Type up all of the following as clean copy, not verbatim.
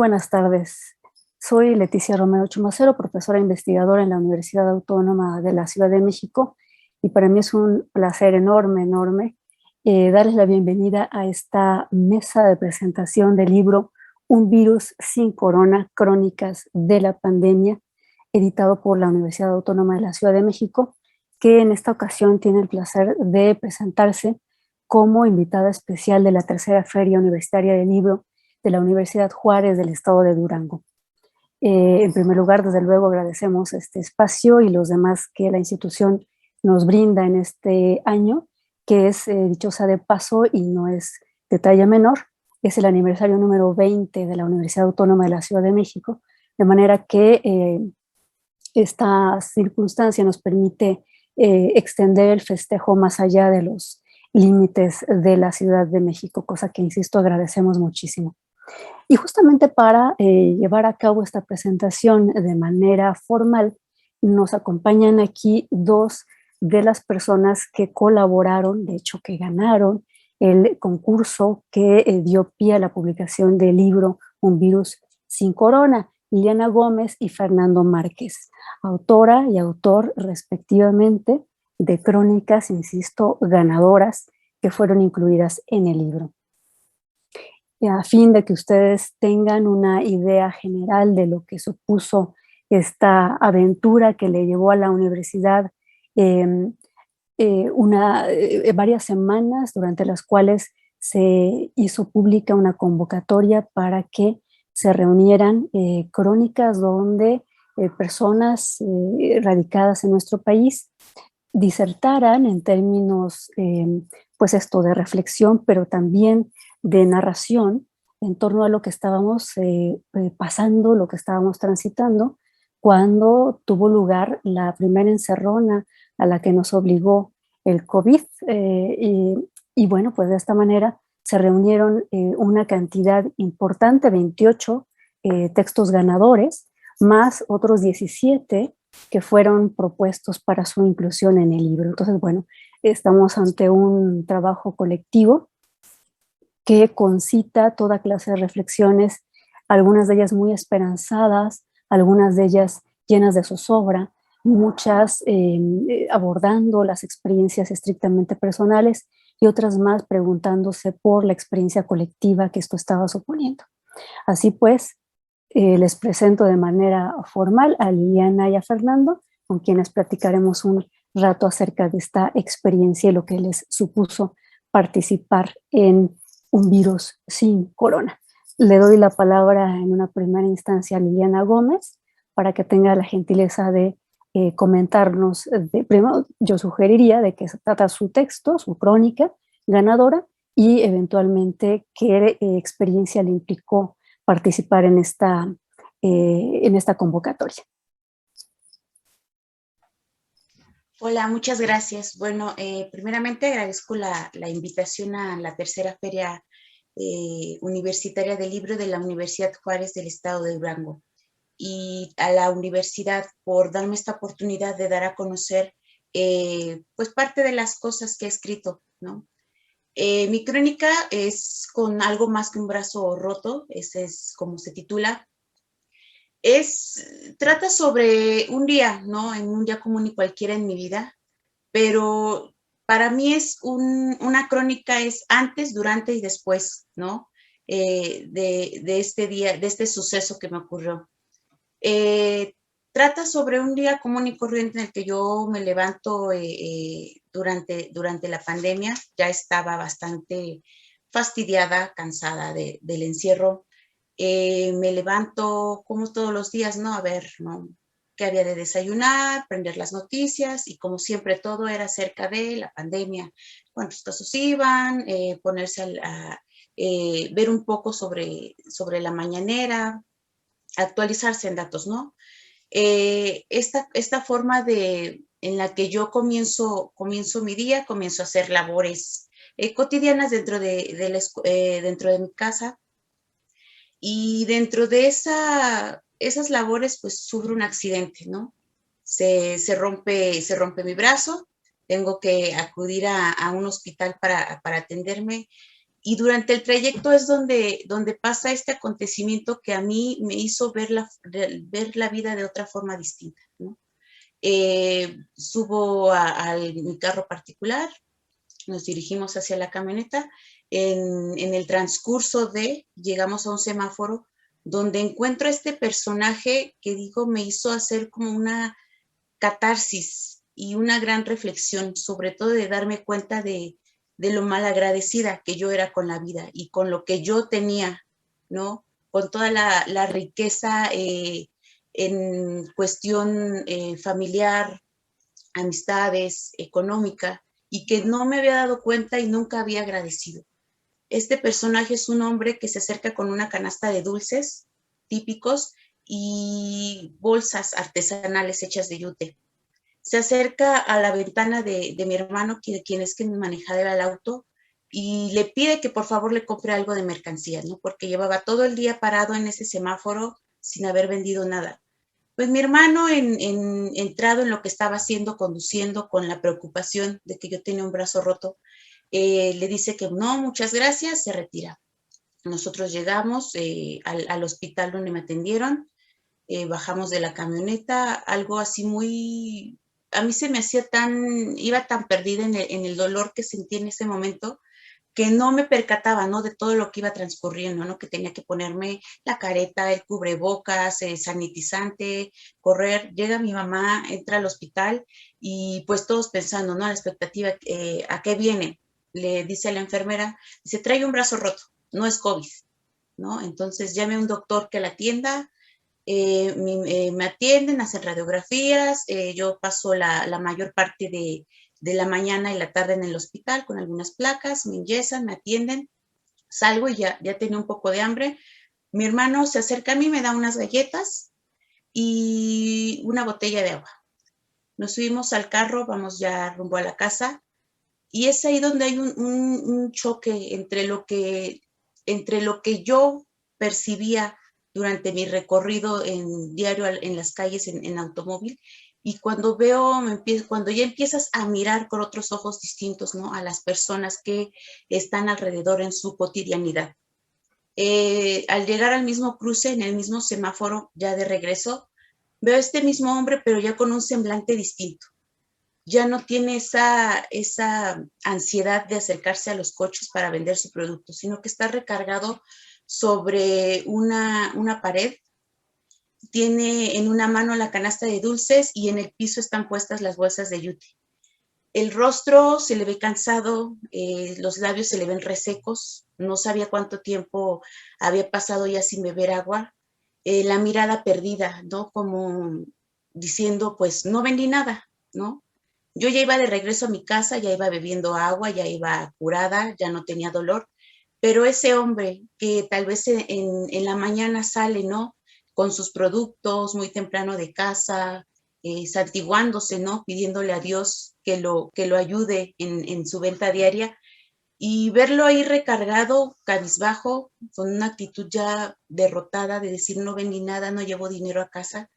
buenas tardes. Soy Leticia Romero Chumacero, profesora investigadora en la Universidad Autónoma de la Ciudad de México, y para mí es un placer enorme darles la bienvenida a esta mesa de presentación del libro Un virus sin corona, crónicas de la pandemia, editado por la Universidad Autónoma de la Ciudad de México, que en esta ocasión tiene el placer de presentarse como invitada especial de la tercera Feria Universitaria del Libro de la Universidad Juárez del Estado de Durango. En primer lugar, desde luego, agradecemos este espacio y los demás que la institución nos brinda en este año, que es dichosa de paso y no es detalle menor. Es el aniversario número 20 de la Universidad Autónoma de la Ciudad de México, de manera que esta circunstancia nos permite extender el festejo más allá de los límites de la Ciudad de México, cosa que, insisto, agradecemos muchísimo. Y justamente para llevar a cabo esta presentación de manera formal, nos acompañan aquí dos de las personas que colaboraron, de hecho que ganaron el concurso que dio pie a la publicación del libro Un virus sin corona, Liliana Gómez y Fernando Márquez, autora y autor respectivamente de crónicas, insisto, ganadoras que fueron incluidas en el libro. A fin de que ustedes tengan una idea general de lo que supuso esta aventura que le llevó a la universidad varias semanas, durante las cuales se hizo pública una convocatoria para que se reunieran crónicas donde personas radicadas en nuestro país disertaran en términos, pues esto de reflexión, pero también de narración en torno a lo que estábamos pasando, lo que estábamos transitando, cuando tuvo lugar la primera encerrona a la que nos obligó el COVID. Y bueno, pues de esta manera se reunieron una cantidad importante, 28 textos ganadores, más otros 17 que fueron propuestos para su inclusión en el libro. Entonces, bueno, estamos ante un trabajo colectivo que concita toda clase de reflexiones, algunas de ellas muy esperanzadas, algunas de ellas llenas de zozobra, muchas abordando las experiencias estrictamente personales y otras más preguntándose por la experiencia colectiva que esto estaba suponiendo. Así pues, les presento de manera formal a Liliana y a Fernando, con quienes platicaremos un rato acerca de esta experiencia y lo que les supuso participar en Un virus sin corona. Le doy la palabra en una primera instancia a Liliana Gómez para que tenga la gentileza de comentarnos. Primero, yo sugeriría de qué se trata su texto, su crónica ganadora y eventualmente qué experiencia le implicó participar en esta convocatoria. Hola, muchas gracias. Bueno, primeramente agradezco la invitación a la tercera Feria Universitaria del Libro de la Universidad Juárez del Estado de Durango y a la universidad por darme esta oportunidad de dar a conocer pues parte de las cosas que he escrito, ¿no? Mi crónica es con algo más que un brazo roto, ese es como se titula. Trata sobre un día, ¿no? En un día común y cualquiera en mi vida, pero para mí una crónica es antes, durante y después, ¿no? De este día, de este suceso que me ocurrió. Trata sobre un día común y corriente en el que yo me levanto durante la pandemia. Ya estaba bastante fastidiada, cansada del encierro. Me levanto como todos los días, ¿no? A ver, ¿no? Qué había de desayunar, prender las noticias y como siempre todo era acerca de la pandemia, cuántos casos iban, ponerse ver un poco sobre la mañanera, actualizarse en datos, ¿no? Esta forma en la que yo comienzo mi día, comienzo a hacer labores cotidianas dentro de mi casa. Y dentro de esas labores, pues sufro un accidente, ¿no? Se rompe mi brazo, tengo que acudir a un hospital para atenderme Y durante el trayecto es donde pasa este acontecimiento que a mí me hizo ver la vida de otra forma distinta, ¿no? Subo a mi carro particular, nos dirigimos hacia la camioneta. En el transcurso llegamos a un semáforo donde encuentro a este personaje que digo me hizo hacer como una catarsis y una gran reflexión, sobre todo de darme cuenta de lo malagradecida que yo era con la vida y con lo que yo tenía, ¿no? Con toda la riqueza en cuestión familiar, amistades, económica, y que no me había dado cuenta y nunca había agradecido. Este personaje es un hombre que se acerca con una canasta de dulces típicos y bolsas artesanales hechas de yute. Se acerca a la ventana de mi hermano, quien es quien manejaba el auto, y le pide que por favor le compre algo de mercancía, ¿no? Porque llevaba todo el día parado en ese semáforo sin haber vendido nada. Pues mi hermano, entrado en lo que estaba haciendo, conduciendo, con la preocupación de que yo tenía un brazo roto, le dice que no, muchas gracias, se retira. Nosotros llegamos al hospital donde me atendieron, bajamos de la camioneta, algo así muy, a mí se me hacía iba tan perdida en el dolor que sentí en ese momento, que no me percataba, ¿no? De todo lo que iba transcurriendo, ¿no? Que tenía que ponerme la careta, el cubrebocas, el sanitizante, correr. Llega mi mamá, entra al hospital y pues todos pensando, ¿no? A la expectativa, ¿a qué viene? Le dice a la enfermera, dice, trae un brazo roto, no es COVID, ¿no? Entonces llame a un doctor que la atienda, me atienden, hacen radiografías, yo paso la mayor parte de la mañana y la tarde en el hospital con algunas placas, me ingresan, me atienden, salgo y ya tenía un poco de hambre. Mi hermano se acerca a mí, me da unas galletas y una botella de agua. Nos subimos al carro, vamos ya rumbo a la casa y es ahí donde hay un choque entre lo que yo percibía durante mi recorrido diario en las calles en automóvil y cuando cuando ya empiezas a mirar con otros ojos distintos, ¿no? A las personas que están alrededor en su cotidianidad. Al llegar al mismo cruce, en el mismo semáforo, ya de regreso, veo a este mismo hombre, pero ya con un semblante distinto. Ya no tiene esa ansiedad de acercarse a los coches para vender su producto, sino que está recargado sobre una pared, tiene en una mano la canasta de dulces y en el piso están puestas las bolsas de yute. El rostro se le ve cansado, los labios se le ven resecos, no sabía cuánto tiempo había pasado ya sin beber agua, la mirada perdida, ¿no? Como diciendo, pues no vendí nada, ¿no? Yo ya iba de regreso a mi casa, ya iba bebiendo agua, ya iba curada, ya no tenía dolor, pero ese hombre que tal vez en la mañana sale, ¿no? Con sus productos muy temprano de casa, santiguándose, ¿no? Pidiéndole a Dios que lo ayude en su venta diaria y verlo ahí recargado, cabizbajo, con una actitud ya derrotada de decir no vendí nada, no llevo dinero a casa,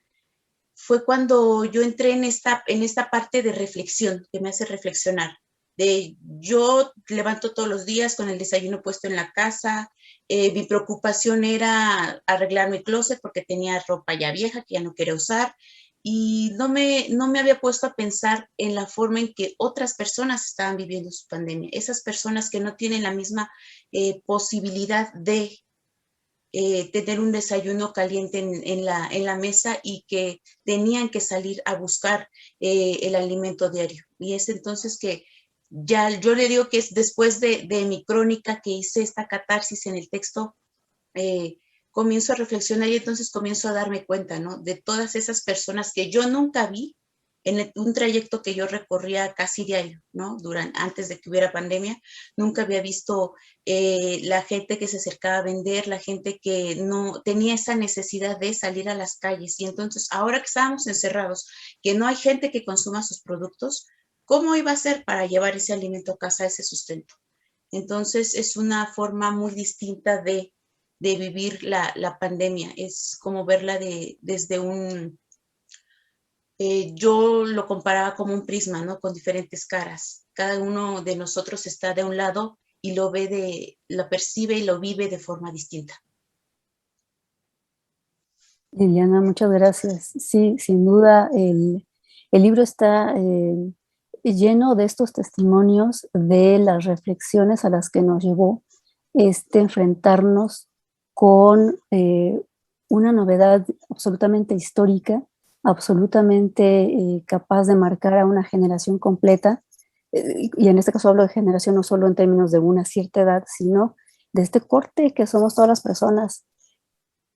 fue cuando yo entré en esta parte de reflexión, que me hace reflexionar. De yo levanto todos los días con el desayuno puesto en la casa, mi preocupación era arreglar mi closet porque tenía ropa ya vieja que ya no quería usar y no me había puesto a pensar en la forma en que otras personas estaban viviendo su pandemia, esas personas que no tienen la misma posibilidad de tener un desayuno caliente en la mesa y que tenían que salir a buscar el alimento diario. Y es entonces que ya yo le digo que es después de mi crónica que hice esta catarsis en el texto, comienzo a reflexionar y entonces comienzo a darme cuenta, ¿no? De todas esas personas que yo nunca vi en un trayecto que yo recorría casi diario, ¿no? Antes de que hubiera pandemia, nunca había visto la gente que se acercaba a vender, la gente que no tenía esa necesidad de salir a las calles. Y entonces, ahora que estábamos encerrados, que no hay gente que consuma sus productos, ¿cómo iba a ser para llevar ese alimento a casa, ese sustento? Entonces, es una forma muy distinta de vivir la pandemia, es como verla desde yo lo comparaba como un prisma, ¿no? Con diferentes caras. Cada uno de nosotros está de un lado y lo percibe y lo vive de forma distinta. Liliana, muchas gracias. Sí, sin duda, el libro está lleno de estos testimonios de las reflexiones a las que nos llevó enfrentarnos con una novedad absolutamente histórica, absolutamente capaz de marcar a una generación completa, y en este caso hablo de generación no solo en términos de una cierta edad, sino de este corte que somos todas las personas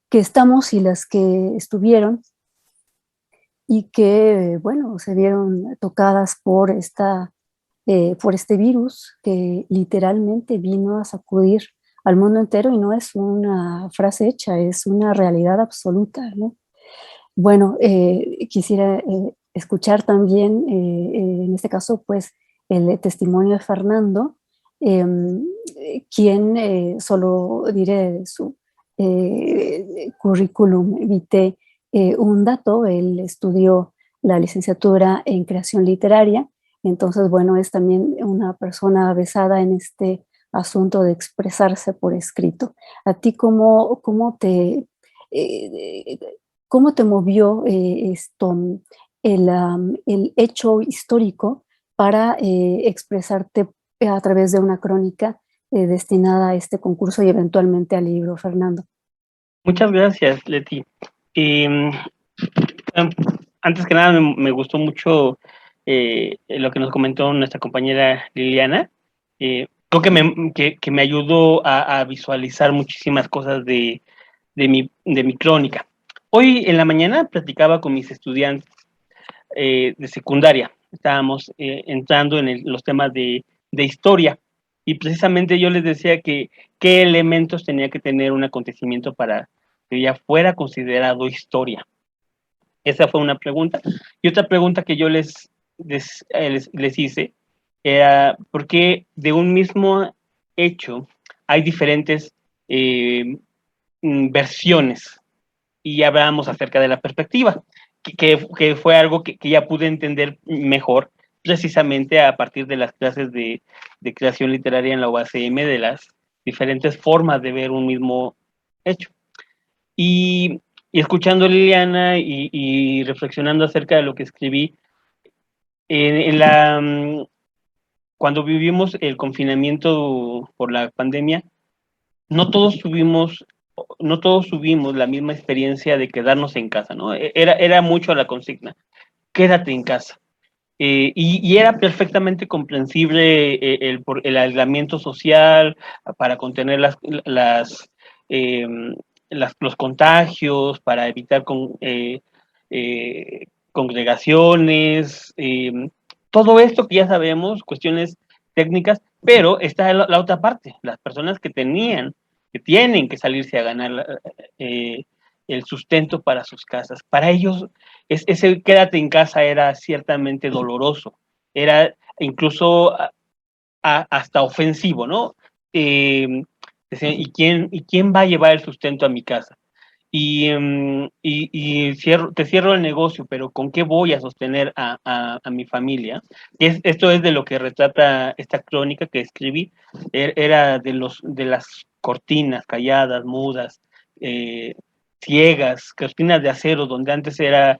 que estamos y las que estuvieron y que, bueno, se vieron tocadas por este virus que literalmente vino a sacudir al mundo entero, y no es una frase hecha, es una realidad absoluta, ¿no? Bueno, quisiera escuchar también, en este caso, pues, el testimonio de Fernando, quien, solo diré su currículum vitae, un dato: él estudió la licenciatura en creación literaria. Entonces, bueno, es también una persona avesada en este asunto de expresarse por escrito. ¿A ti eh, cómo te movió el hecho histórico para expresarte a través de una crónica destinada a este concurso y eventualmente al libro, Fernando? Muchas gracias, Leti. Em, em, Antes que nada, me gustó mucho lo que nos comentó nuestra compañera Liliana. Creo que me ayudó a visualizar muchísimas cosas de mi crónica. Hoy en la mañana platicaba con mis estudiantes de secundaria. Estábamos entrando en los temas de historia, y precisamente yo les decía que qué elementos tenía que tener un acontecimiento para que ya fuera considerado historia. Esa fue una pregunta. Y otra pregunta que yo les hice era por qué de un mismo hecho hay diferentes versiones, y hablábamos acerca de la perspectiva, que fue algo que ya pude entender mejor precisamente a partir de las clases de creación literaria en la UACM, de las diferentes formas de ver un mismo hecho. Y escuchando a Liliana y reflexionando acerca de lo que escribí, cuando vivimos el confinamiento por la pandemia, no todos tuvimos, no todos tuvimos la misma experiencia de quedarnos en casa, ¿no? Era mucho la consigna, quédate en casa. Y era perfectamente comprensible el aislamiento social para contener eh, los contagios, para evitar congregaciones, todo esto que ya sabemos, cuestiones técnicas, pero está la otra parte, las personas que tienen que salirse a ganar el sustento para sus casas. Para ellos, ese quédate en casa era ciertamente doloroso, era incluso hasta ofensivo, ¿no? Decían, ¿y quién va a llevar el sustento a mi casa? Te cierro el negocio, pero ¿con qué voy a sostener a mi familia? Esto es de lo que retrata esta crónica que escribí. Era de las cortinas calladas, mudas, ciegas, cortinas de acero, donde antes era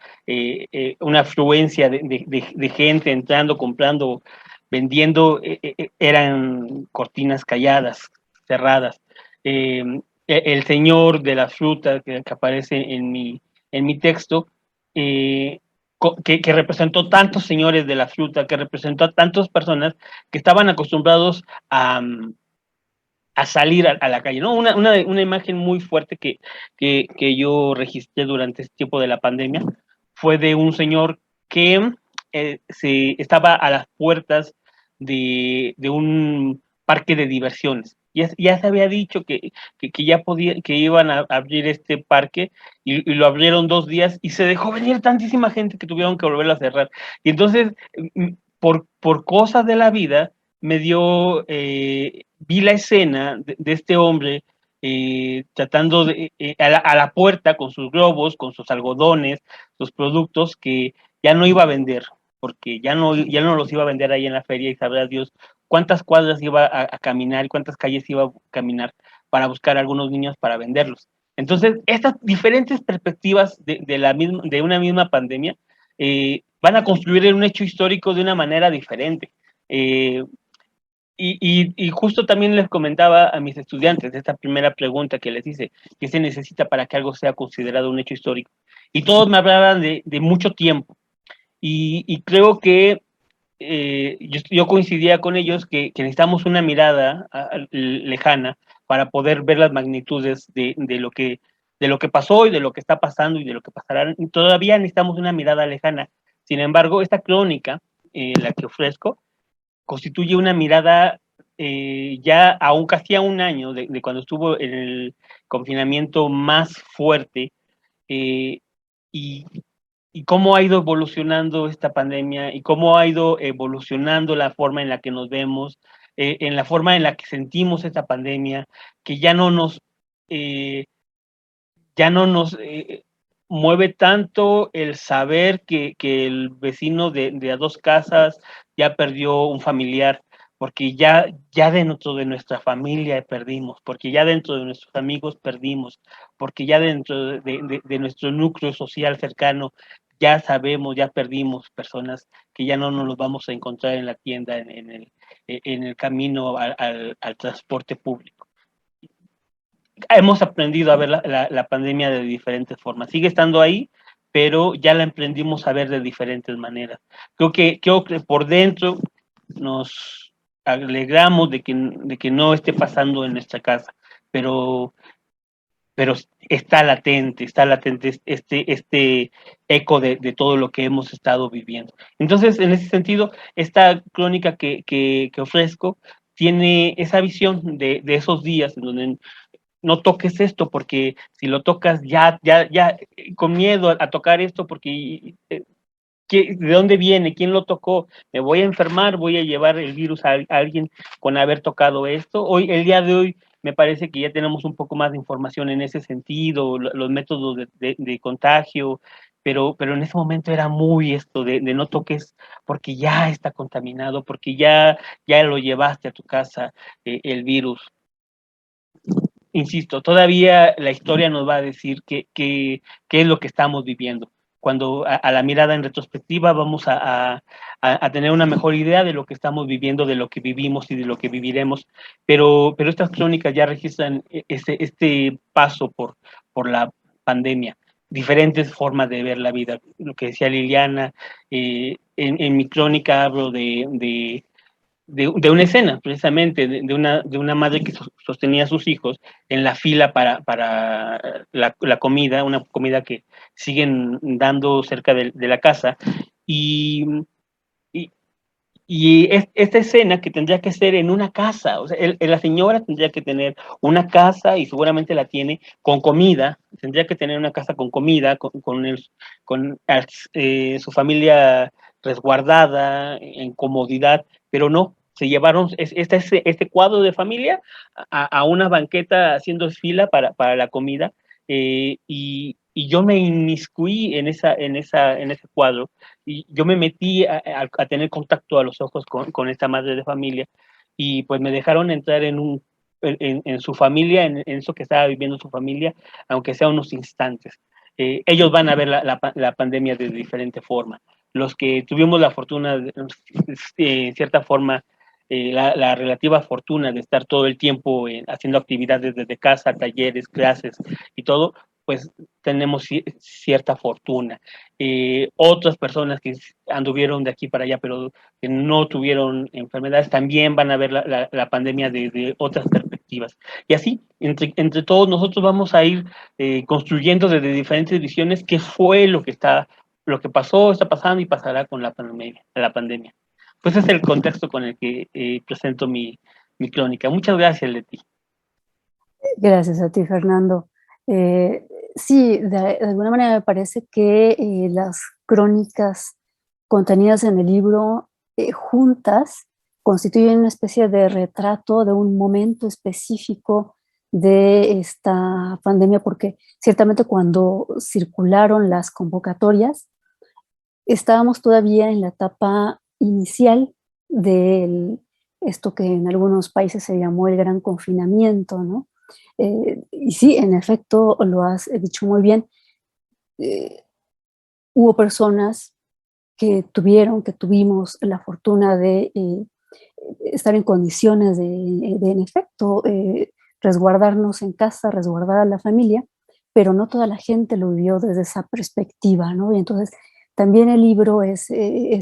una afluencia de gente entrando, comprando, vendiendo, eran cortinas calladas, cerradas. Eh, el señor de la fruta que aparece en mi texto, eh, que representó tantos señores de la fruta, que representó a tantas personas que estaban acostumbrados a salir a la calle, ¿no? Una imagen muy fuerte que yo registré durante este tiempo de la pandemia fue de un señor que estaba a las puertas de un parque de diversiones. Ya se había dicho que ya que iban a abrir este parque, y lo abrieron 2 días y se dejó venir tantísima gente que tuvieron que volverlo a cerrar. Y entonces, por cosas de la vida, vi la escena de este hombre tratando a la puerta con sus globos, con sus algodones, sus productos que ya no iba a vender, porque ya no los iba a vender ahí en la feria, y sabrá Dios cuántas cuadras iba a caminar y cuántas calles iba a caminar para buscar a algunos niños para venderlos. Entonces, estas diferentes perspectivas de una misma pandemia van a construir un hecho histórico de una manera diferente. Y justo también les comentaba a mis estudiantes esta primera pregunta que les hice, ¿qué se necesita para que algo sea considerado un hecho histórico? Y todos me hablaban de mucho tiempo. Y creo que yo coincidía con ellos que necesitamos una mirada lejana para poder ver las magnitudes de lo que pasó y de lo que está pasando y de lo que pasará. Todavía necesitamos una mirada lejana. Sin embargo, esta crónica, la que ofrezco, constituye una mirada ya aún casi a un año de cuando estuvo en el confinamiento más fuerte, eh, y, y cómo ha ido evolucionando esta pandemia y cómo ha ido evolucionando la forma en la que nos vemos, en la forma en la que sentimos esta pandemia, que eh, ya no nos mueve tanto el saber que el vecino de a dos casas ya perdió un familiar, porque ya dentro de nuestra familia perdimos, porque ya dentro de nuestros amigos perdimos, porque ya dentro de nuestro núcleo social cercano ya sabemos, ya perdimos personas que ya no nos los vamos a encontrar en la tienda, en el camino al transporte público. Hemos aprendido a ver la pandemia de diferentes formas. Sigue estando ahí, pero ya la aprendimos a ver de diferentes maneras. Creo que por dentro nos alegramos de que no esté pasando en nuestra casa, pero, pero está latente este eco de todo lo que hemos estado viviendo. Entonces, en ese sentido, esta crónica que ofrezco tiene esa visión de esos días en donde no toques esto, porque si lo tocas ya, con miedo a tocar esto, porque ¿de dónde viene? ¿Quién lo tocó? ¿Me voy a enfermar? ¿Voy a llevar el virus a alguien con haber tocado esto? El día de hoy, me parece que ya tenemos un poco más de información en ese sentido, los métodos de contagio, pero en ese momento era muy esto de no toques porque ya está contaminado, porque ya lo llevaste a tu casa, el virus. Insisto, todavía la historia nos va a decir qué es lo que estamos viviendo. Cuando a la mirada en retrospectiva vamos a tener una mejor idea de lo que estamos viviendo, de lo que vivimos y de lo que viviremos, pero estas crónicas ya registran este paso por la pandemia, diferentes formas de ver la vida. Lo que decía Liliana, en mi crónica hablo de una escena, precisamente, de una madre que sostenía a sus hijos en la fila para la comida, una comida que siguen dando cerca de la casa, y, y, esta escena que tendría que ser en una casa, o sea, la señora tendría que tener una casa y seguramente la tiene con comida, tendría que tener una casa con comida, con su familia resguardada, en comodidad, pero no, se llevaron este cuadro de familia a una banqueta haciendo fila para la comida, y yo me inmiscuí en ese cuadro, y yo me metí a tener contacto a los ojos con esta madre de familia, y pues me dejaron entrar en su familia, en eso que estaba viviendo su familia, aunque sea unos instantes. Ellos van a ver la pandemia de diferente forma. Los que tuvimos la fortuna, en cierta forma, la relativa fortuna de estar todo el tiempo haciendo actividades desde casa, talleres, clases y todo, pues tenemos cierta fortuna. Otras personas que anduvieron de aquí para allá, pero que no tuvieron enfermedades, también van a ver la pandemia desde otras perspectivas. Y así, entre todos nosotros vamos a ir construyendo desde diferentes visiones qué fue lo que pasó, está pasando y pasará con la pandemia. Pues ese es el contexto con el que presento mi crónica. Muchas gracias, Leti. Gracias a ti, Fernando. Sí, de alguna manera me parece que las crónicas contenidas en el libro juntas constituyen una especie de retrato de un momento específico de esta pandemia, porque ciertamente cuando circularon las convocatorias, estábamos todavía en la etapa inicial del esto que en algunos países se llamó el gran confinamiento, ¿no? Y sí, en efecto, lo has dicho muy bien. eh, Hubo personas que tuvimos la fortuna de estar en condiciones de, en efecto, resguardarnos en casa, resguardar a la familia, pero no toda la gente lo vivió desde esa perspectiva, ¿no? Y entonces también el libro es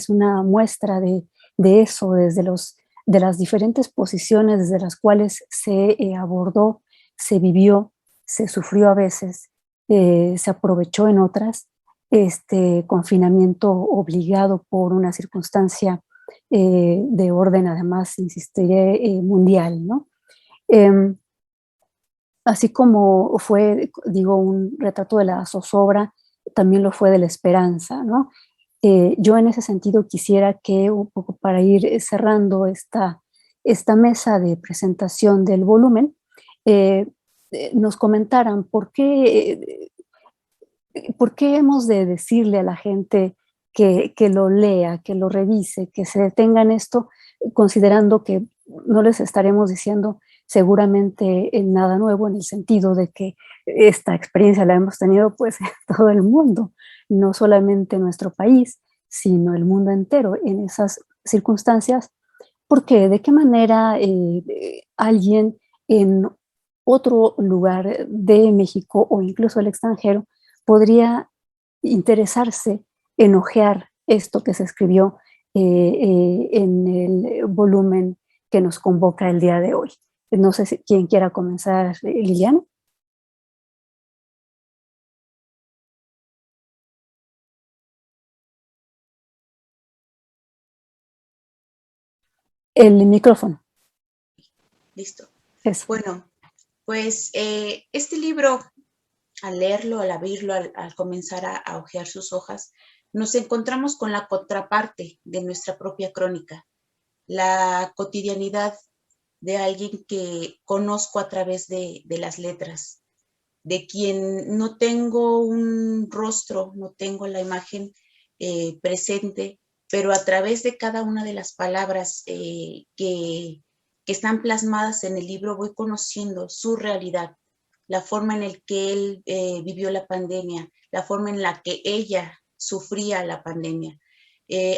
una muestra de eso, de las diferentes posiciones desde las cuales se abordó, se vivió, se sufrió a veces, se aprovechó en otras, este confinamiento obligado por una circunstancia de orden, además, insistiré, mundial, ¿no? Em, Así como fue, digo, un retrato de la zozobra, también lo fue de la esperanza, ¿no? Yo en ese sentido quisiera que un poco para ir cerrando esta mesa de presentación del volumen, eh, nos comentaran por qué hemos de decirle a la gente que lo lea, que lo revise, que se detenga en esto, considerando que no les estaremos diciendo seguramente en nada nuevo, en el sentido de que esta experiencia la hemos tenido pues en todo el mundo, no solamente en nuestro país, sino el mundo entero en esas circunstancias. Porque de qué manera alguien en otro lugar de México o incluso el extranjero podría interesarse en hojear esto que se escribió en el volumen que nos convoca el día de hoy. No sé si quién quiera comenzar, Liliana. El micrófono. Listo. Eso. Bueno, pues este libro, al leerlo, al abrirlo, al comenzar a hojear sus hojas, nos encontramos con la contraparte de nuestra propia crónica, la cotidianidad de alguien que conozco a través de las letras, de quien no tengo un rostro, no tengo la imagen presente, pero a través de cada una de las palabras que están plasmadas en el libro voy conociendo su realidad, la forma en la que él vivió la pandemia, la forma en la que ella sufría la pandemia.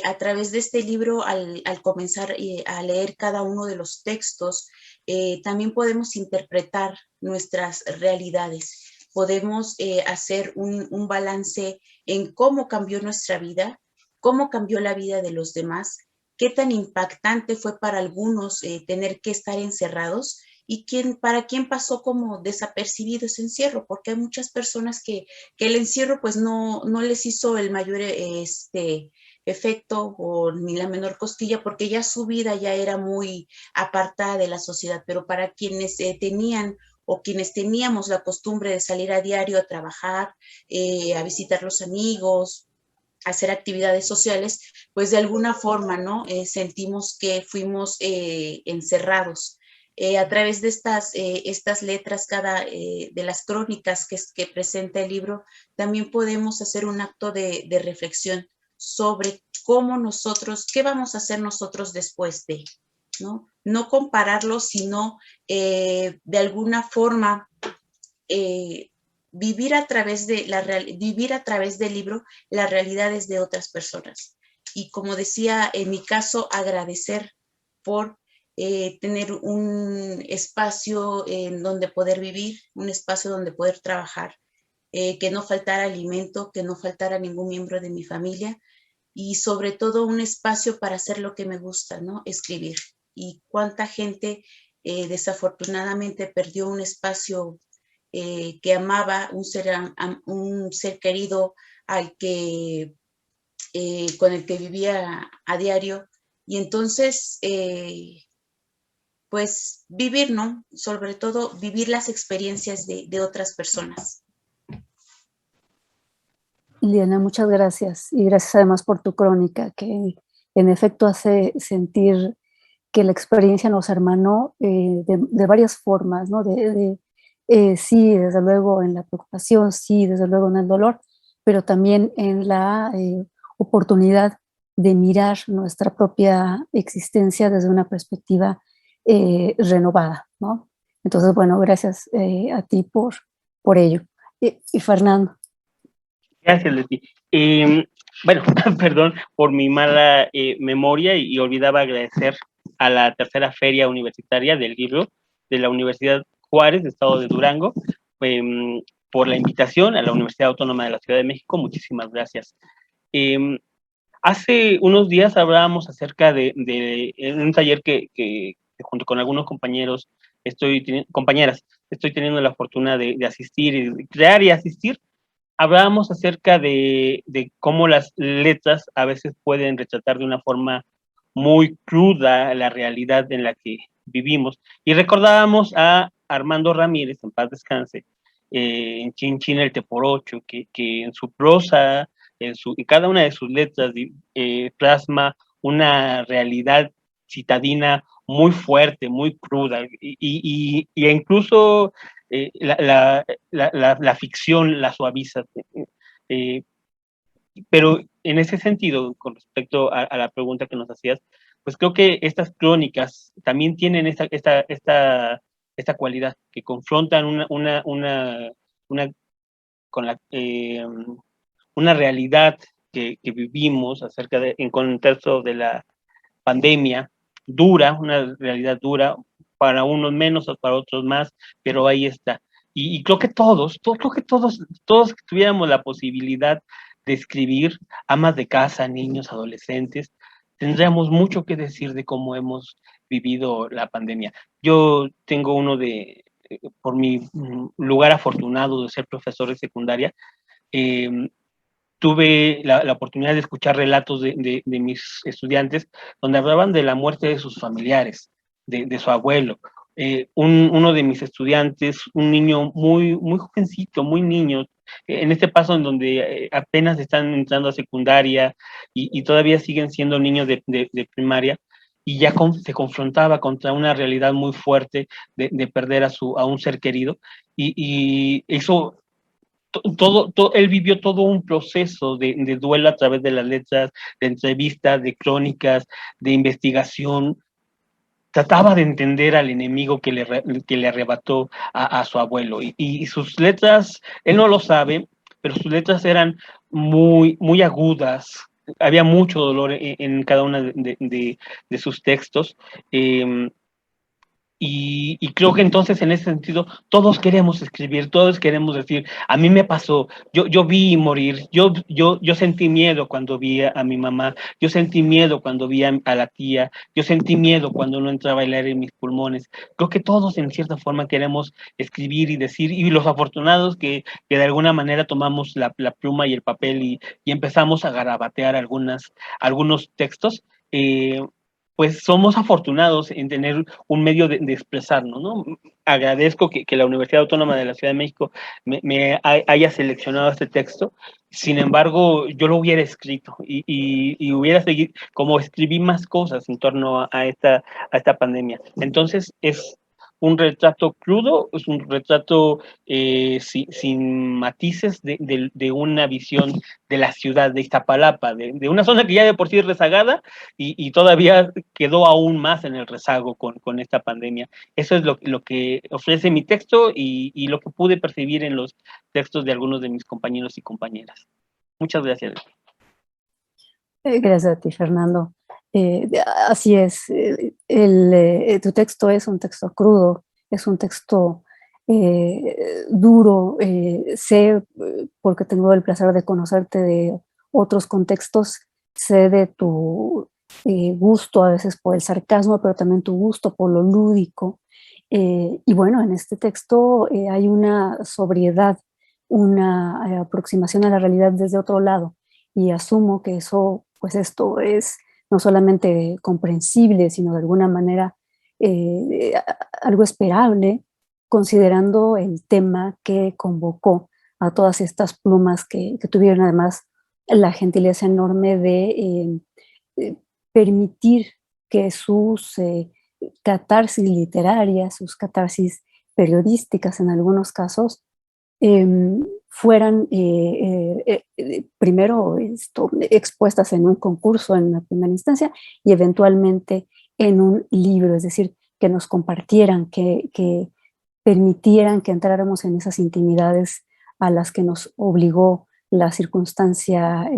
A través de este libro, al comenzar a leer cada uno de los textos, también podemos interpretar nuestras realidades. Podemos hacer un balance en cómo cambió nuestra vida, cómo cambió la vida de los demás, qué tan impactante fue para algunos tener que estar encerrados y para quién pasó como desapercibido ese encierro, porque hay muchas personas que el encierro pues no les hizo el mayor efecto o ni la menor cosquilla, porque ya su vida ya era muy apartada de la sociedad, pero para quienes tenían o quienes teníamos la costumbre de salir a diario a trabajar, a visitar los amigos, a hacer actividades sociales, pues de alguna forma, ¿no? Sentimos que fuimos encerrados. A través de estas letras, de las crónicas que presenta el libro, también podemos hacer un acto de reflexión sobre cómo nosotros, qué vamos a hacer nosotros después de, ¿no? No compararlo, sino de alguna forma vivir a través vivir a través del libro las realidades de otras personas. Y como decía, en mi caso, agradecer por tener un espacio en donde poder vivir, un espacio donde poder trabajar, que no faltara alimento, que no faltara ningún miembro de mi familia y sobre todo un espacio para hacer lo que me gusta, ¿no? Escribir. Y cuánta gente desafortunadamente perdió un espacio que amaba, un ser querido al que, con el que vivía a diario. Y entonces, pues vivir, ¿no? Sobre todo vivir las experiencias de otras personas. Liliana, muchas gracias. Y gracias además por tu crónica, que en efecto hace sentir que la experiencia nos hermanó de varias formas, ¿no? Sí, desde luego en la preocupación, sí, desde luego en el dolor, pero también en la oportunidad de mirar nuestra propia existencia desde una perspectiva renovada, ¿no? Entonces, bueno, gracias a ti por ello. Y Fernando. Gracias, Leti. Bueno, perdón por mi mala memoria y olvidaba agradecer a la tercera feria universitaria del libro de la Universidad Juárez, de Estado de Durango, por la invitación a la Universidad Autónoma de la Ciudad de México. Muchísimas gracias. Hace unos días hablábamos acerca de en un taller que junto con algunos compañeros compañeras, estoy teniendo la fortuna de asistir y de crear y asistir. Hablábamos acerca de cómo las letras a veces pueden retratar de una forma muy cruda la realidad en la que vivimos. Y recordábamos a Armando Ramírez, en paz descanse, en Chin Chin el Teporocho, que en su prosa, en cada una de sus letras, plasma una realidad citadina muy fuerte, muy cruda, y incluso la ficción la suaviza. Eh, pero en ese sentido, con respecto a la pregunta que nos hacías, pues creo que estas crónicas también tienen esta cualidad, que confrontan una con una realidad que vivimos en contexto de la pandemia dura, una realidad dura, para unos menos o para otros más, pero ahí está. Y creo que todos que tuviéramos la posibilidad de escribir, amas de casa, niños, adolescentes, tendríamos mucho que decir de cómo hemos vivido la pandemia. Yo tengo por mi lugar afortunado de ser profesor de secundaria, eh, tuve la oportunidad de escuchar relatos de mis estudiantes donde hablaban de la muerte de sus familiares, de su abuelo. Uno de mis estudiantes, un niño muy jovencito, muy niño, en este paso en donde apenas están entrando a secundaria y todavía siguen siendo niños de primaria, y ya se confrontaba contra una realidad muy fuerte de perder a un ser querido, y eso él vivió todo un proceso de duelo a través de las letras, de entrevistas, de crónicas, de investigación. Trataba de entender al enemigo que le arrebató a su abuelo. Y sus letras, él no lo sabe, pero sus letras eran muy agudas. Había mucho dolor en cada uno de sus textos. Y creo que entonces en ese sentido todos queremos escribir, todos queremos decir, a mí me pasó, yo vi morir, yo sentí miedo cuando vi a mi mamá, yo sentí miedo cuando vi a la tía, yo sentí miedo cuando no entraba el aire en mis pulmones. Creo que todos en cierta forma queremos escribir y decir, y los afortunados que de alguna manera tomamos la pluma y el papel y empezamos a garabatear algunos textos. Pues somos afortunados en tener un medio de expresarnos, ¿no? Agradezco que la Universidad Autónoma de la Ciudad de México haya seleccionado este texto. Sin embargo, yo lo hubiera escrito y hubiera seguido, como escribí más cosas en torno a esta pandemia. Entonces, es un retrato crudo, es un retrato sin matices de una visión de la ciudad de Iztapalapa, de una zona que ya de por sí es rezagada y todavía quedó aún más en el rezago con esta pandemia. Eso es lo que ofrece mi texto y lo que pude percibir en los textos de algunos de mis compañeros y compañeras. Muchas gracias. Gracias a ti, Fernando. Así es, tu texto es un texto crudo, es un texto duro. Sé, porque tengo el placer de conocerte de otros contextos, sé de tu gusto a veces por el sarcasmo, pero también tu gusto por lo lúdico. Y bueno, en este texto hay una sobriedad, una aproximación a la realidad desde otro lado, y asumo que eso, pues esto es no solamente comprensible, sino de alguna manera algo esperable, considerando el tema que convocó a todas estas plumas que tuvieron además la gentileza enorme de permitir que sus catarsis literarias, sus catarsis periodísticas en algunos casos, fueran primero expuestas en un concurso en la primera instancia y eventualmente en un libro, es decir, que nos compartieran, que permitieran que entráramos en esas intimidades a las que nos obligó la circunstancia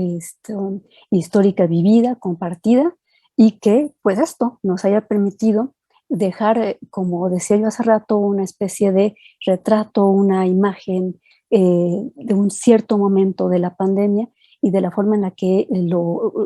histórica vivida, compartida, y que pues esto nos haya permitido dejar, como decía yo hace rato, una especie de retrato, una imagen de un cierto momento de la pandemia y de la forma en la que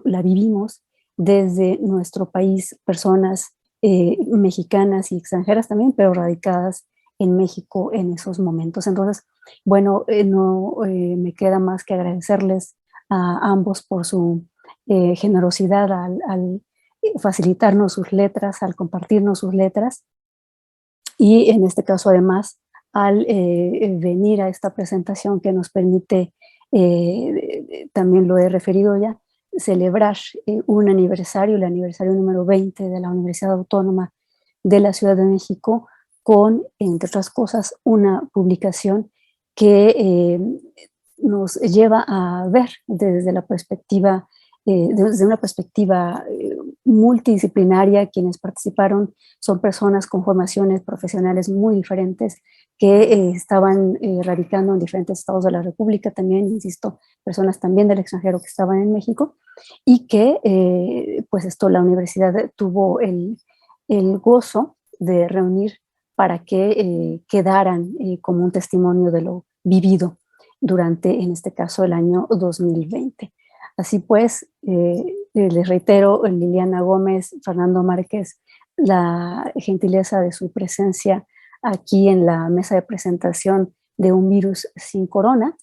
la vivimos desde nuestro país, personas mexicanas y extranjeras también, pero radicadas en México en esos momentos. Entonces, bueno, no me queda más que agradecerles a ambos por su generosidad al facilitarnos sus letras, al compartirnos sus letras y en este caso además al venir a esta presentación que nos permite, también lo he referido ya, celebrar un aniversario, el aniversario número 20 de la Universidad Autónoma de la Ciudad de México, con, entre otras cosas, una publicación que nos lleva a ver desde la perspectiva, desde una perspectiva multidisciplinaria. Quienes participaron son personas con formaciones profesionales muy diferentes que estaban radicando en diferentes estados de la República, también, insisto, personas también del extranjero que estaban en México, y que, pues esto, la universidad tuvo el gozo de reunir para que quedaran como un testimonio de lo vivido durante, en este caso, el año 2020. Así pues, les reitero, Liliana Gómez, Fernando Márquez, la gentileza de su presencia aquí en la mesa de presentación de Un Virus Sin Corona,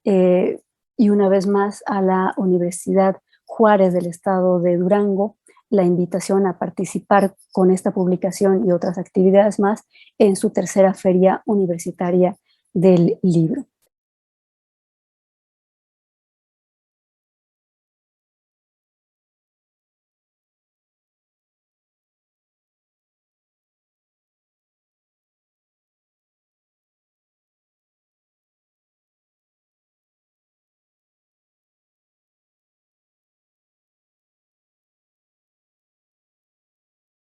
y una vez más a la Universidad Juárez del Estado de Durango, la invitación a participar con esta publicación y otras actividades más en su tercera feria universitaria del libro.